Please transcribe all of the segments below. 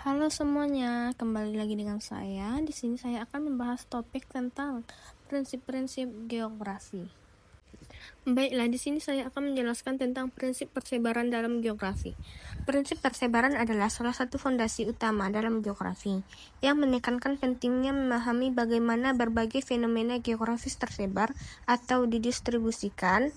Halo semuanya, kembali lagi dengan saya. Di sini saya akan membahas topik tentang prinsip-prinsip geografi. Baiklah, di sini saya akan menjelaskan tentang prinsip persebaran dalam geografi. Prinsip persebaran adalah salah satu fondasi utama dalam geografi yang menekankan pentingnya memahami bagaimana berbagai fenomena geografis tersebar atau didistribusikan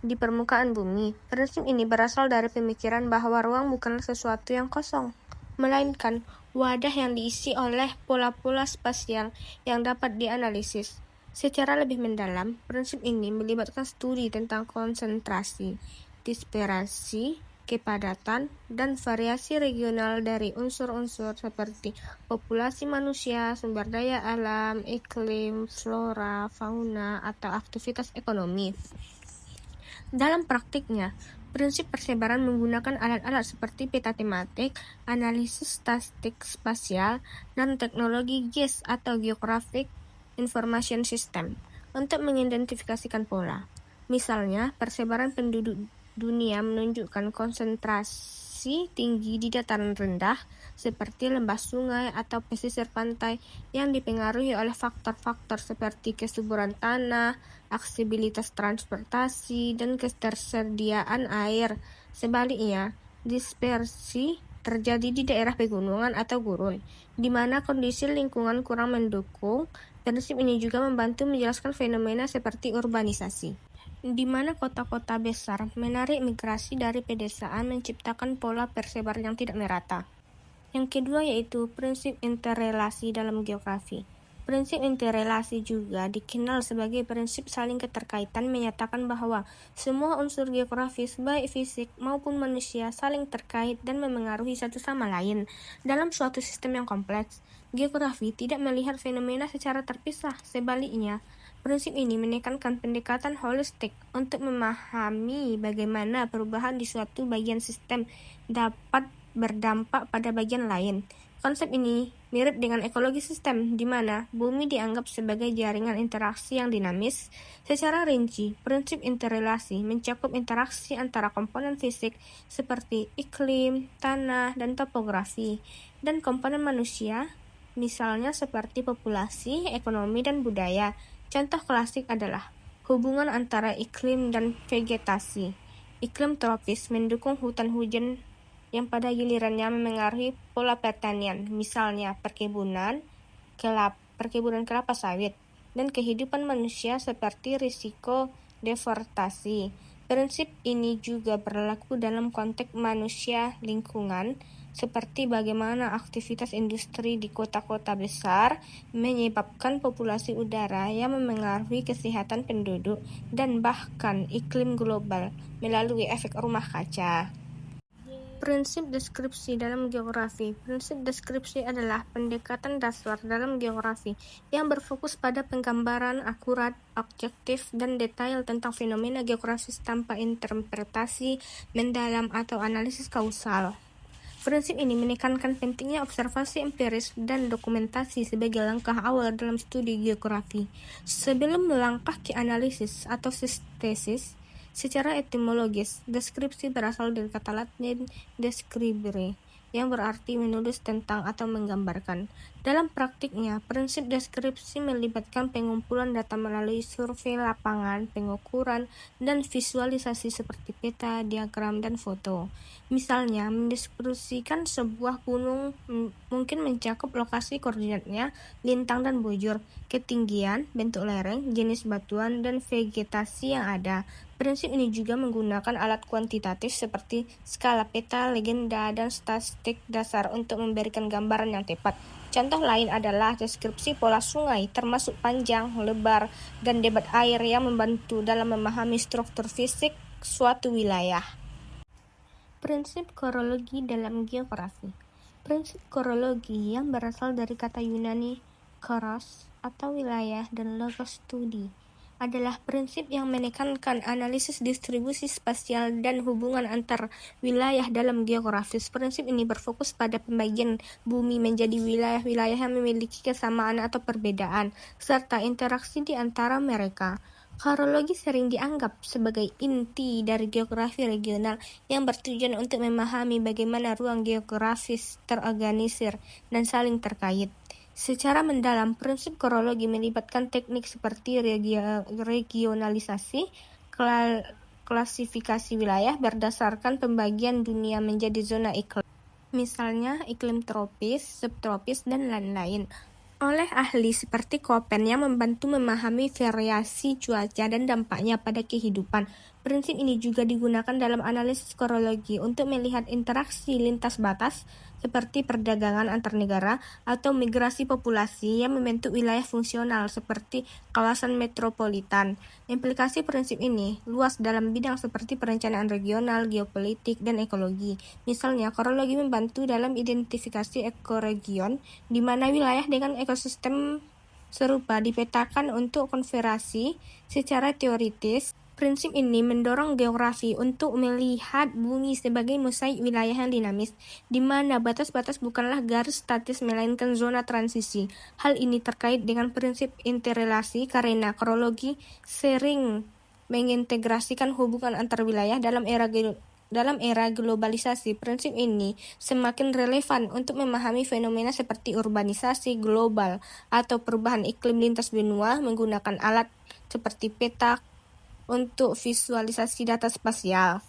di permukaan bumi. Prinsip ini berasal dari pemikiran bahwa ruang bukanlah sesuatu yang kosong, melainkan wadah yang diisi oleh pola-pola spasial yang dapat dianalisis. Secara lebih mendalam, prinsip ini melibatkan studi tentang konsentrasi, dispersi, kepadatan, dan variasi regional dari unsur-unsur seperti populasi manusia, sumber daya alam, iklim, flora, fauna, atau aktivitas ekonomi. Dalam praktiknya, prinsip persebaran menggunakan alat-alat seperti peta tematik, analisis statistik spasial, dan teknologi GIS atau Geographic Information System untuk mengidentifikasikan pola. Misalnya, persebaran penduduk dunia menunjukkan konsentrasi tinggi di dataran rendah seperti lembah sungai atau pesisir pantai yang dipengaruhi oleh faktor-faktor seperti kesuburan tanah, aksesibilitas transportasi, dan ketersediaan air. Sebaliknya, dispersi terjadi di daerah pegunungan atau gurun, di mana kondisi lingkungan kurang mendukung. Prinsip ini juga membantu menjelaskan fenomena seperti urbanisasi, di mana kota-kota besar menarik migrasi dari pedesaan menciptakan pola persebaran yang tidak merata. Yang kedua yaitu prinsip interrelasi dalam geografi. Prinsip interrelasi juga dikenal sebagai prinsip saling keterkaitan, menyatakan bahwa semua unsur geografis, baik fisik maupun manusia, saling terkait dan memengaruhi satu sama lain. Dalam suatu sistem yang kompleks, geografi tidak melihat fenomena secara terpisah. Sebaliknya, prinsip ini menekankan pendekatan holistik untuk memahami bagaimana perubahan di suatu bagian sistem dapat berdampak pada bagian lain. Konsep ini mirip dengan ekologi sistem, di mana bumi dianggap sebagai jaringan interaksi yang dinamis. Secara rinci, prinsip interrelasi mencakup interaksi antara komponen fisik seperti iklim, tanah, dan topografi, dan komponen manusia, misalnya seperti populasi, ekonomi, dan budaya. Contoh klasik adalah hubungan antara iklim dan vegetasi. Iklim tropis mendukung hutan hujan yang pada gilirannya memengaruhi pola pertanian, misalnya perkebunan kelapa sawit, dan kehidupan manusia seperti risiko deforestasi. Prinsip ini juga berlaku dalam konteks manusia lingkungan, seperti bagaimana aktivitas industri di kota-kota besar menyebabkan populasi udara yang memengaruhi kesehatan penduduk dan bahkan iklim global melalui efek rumah kaca. Prinsip deskripsi dalam geografi. Prinsip deskripsi adalah pendekatan dasar dalam geografi yang berfokus pada penggambaran akurat, objektif, dan detail tentang fenomena geografis tanpa interpretasi mendalam atau analisis kausal. Prinsip ini menekankan pentingnya observasi empiris dan dokumentasi sebagai langkah awal dalam studi geografi. Sebelum melangkah ke analisis atau sintesis, secara etimologis, deskripsi berasal dari kata Latin describere, yang berarti menulis tentang atau menggambarkan. Dalam praktiknya, prinsip deskripsi melibatkan pengumpulan data melalui survei lapangan, pengukuran, dan visualisasi seperti peta, diagram, dan foto. Misalnya, mendeskripsikan sebuah gunung mungkin mencakup lokasi koordinatnya, lintang dan bujur, ketinggian, bentuk lereng, jenis batuan, dan vegetasi yang ada. Prinsip ini juga menggunakan alat kuantitatif seperti skala peta, legenda, dan statistik dasar untuk memberikan gambaran yang tepat. Contoh lain adalah deskripsi pola sungai, termasuk panjang, lebar, dan debit air yang membantu dalam memahami struktur fisik suatu wilayah. Prinsip korologi dalam geografi. Prinsip korologi yang berasal dari kata Yunani koros atau wilayah dan logos studi adalah prinsip yang menekankan analisis distribusi spasial dan hubungan antar wilayah dalam geografis. Prinsip ini berfokus pada pembagian bumi menjadi wilayah-wilayah yang memiliki kesamaan atau perbedaan, serta interaksi di antara mereka. Karologi sering dianggap sebagai inti dari geografi regional yang bertujuan untuk memahami bagaimana ruang geografis terorganisir dan saling terkait. Secara mendalam, prinsip korologi melibatkan teknik seperti regionalisasi, klasifikasi wilayah berdasarkan pembagian dunia menjadi zona iklim. Misalnya iklim tropis, subtropis, dan lain-lain. Oleh ahli seperti Koppen yang membantu memahami variasi cuaca dan dampaknya pada kehidupan. Prinsip ini juga digunakan dalam analisis korologi untuk melihat interaksi lintas batas seperti perdagangan antar negara atau migrasi populasi yang membentuk wilayah fungsional seperti kawasan metropolitan. Implikasi prinsip ini luas dalam bidang seperti perencanaan regional, geopolitik, dan ekologi. Misalnya, korologi membantu dalam identifikasi ekoregion di mana wilayah dengan ekosistem serupa dipetakan untuk konservasi secara teoritis. Prinsip ini mendorong geografi untuk melihat bumi sebagai mosaik wilayah yang dinamis, di mana batas-batas bukanlah garis statis melainkan zona transisi. Hal ini terkait dengan prinsip interrelasi karena korologi sering mengintegrasikan hubungan antar wilayah dalam era globalisasi. Prinsip ini semakin relevan untuk memahami fenomena seperti urbanisasi global atau perubahan iklim lintas benua menggunakan alat seperti peta untuk visualisasi data spasial.